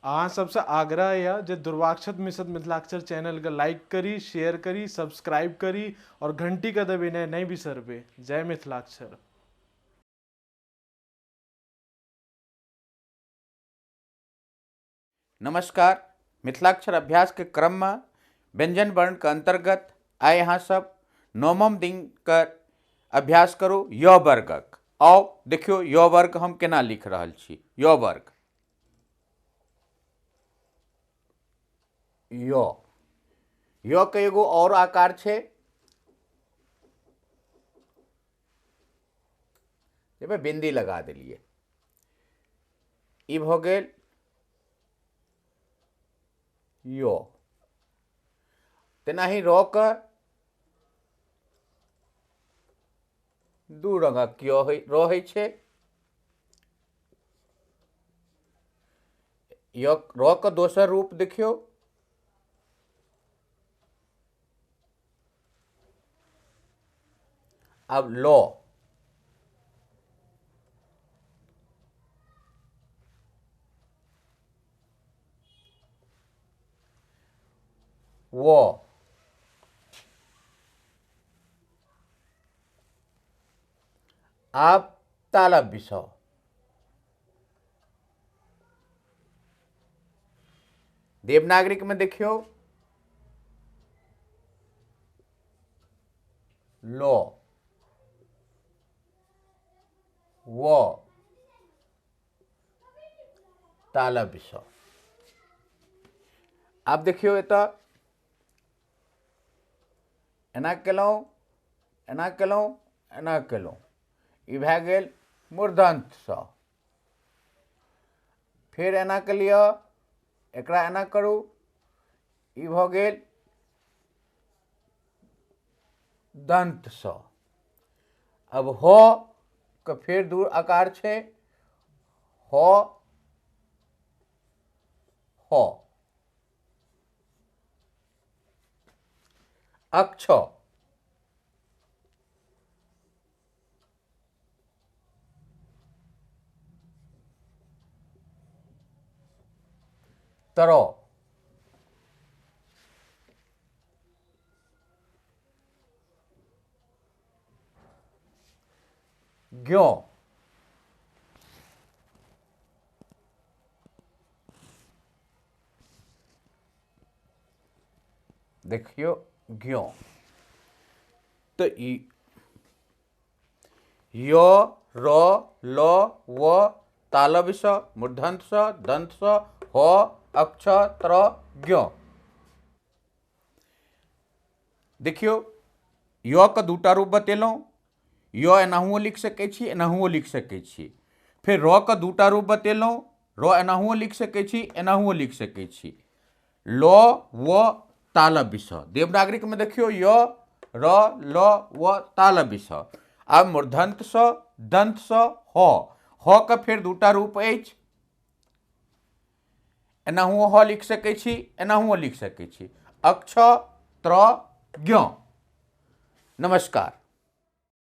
अहाँ सबसे आग्रह है जे दुर्वाक्षत मिशन मिथिलाक्षर चैनल के लाइक करी, शेयर करी, सब्सक्राइब करी और घंटी का दबाना नहीं बिसरबे। जय मिथिलाक्षर। नमस्कार। मिथिलाक्षर अभ्यास के क्रम में व्यंजन वर्ण के अंतर्गत आए यहाँ सब नवम दिन कर अभ्यास करू य वर्गक। आओ देखियो य वर्ग हम केना लिख रहल छी। य वर्ग य के एगो और आकार छे, जेमे बिंदी लगा देलिए। ई भ गेल यो। तेनाही र के दू रंगक रहै छै। र के दोसर रूप देखियो, अब लो। वो आप तालब बिसौ। देवनागरिक में देखियो लो वो तालब बिसौ। आप देखियो एत एना केलहुँ, एना केलहुँ, एना केलहुँ। ई भए गेल मूर्धन्त स। फिर एना के लिय, एकरा एना करू, ई भ गेल दंत स। अब ह के फिर दू आकार छै, ह ह। अक्ष तरो। ज्ञो। देखियो ज्ञो। तो य र ल व तालब स मूर्धन्त स दंत स ह अक्ष त्र ज्ञ। देखियो य के दूटा रूप बतेलहुँ। य एनाहुओ लिख सकै छी, एनाहुओ लिख सकै छी। फिर र के दूटा रूप बतेलहुँ। र एनाहुओ लिख सकै छी, एनाहुओ लिख सकै छी। ल व तालब बिस। देवनागरिक में देखियो य र ल व तालब बिस। अब मूर्धन्त स दंत स ह के फिर दूटा रूप अछि। एनाहुओ ह लिख सकै छी, एनाहुओ लिख सकै छी। अक्ष त्र ज्ञ। नमस्कार।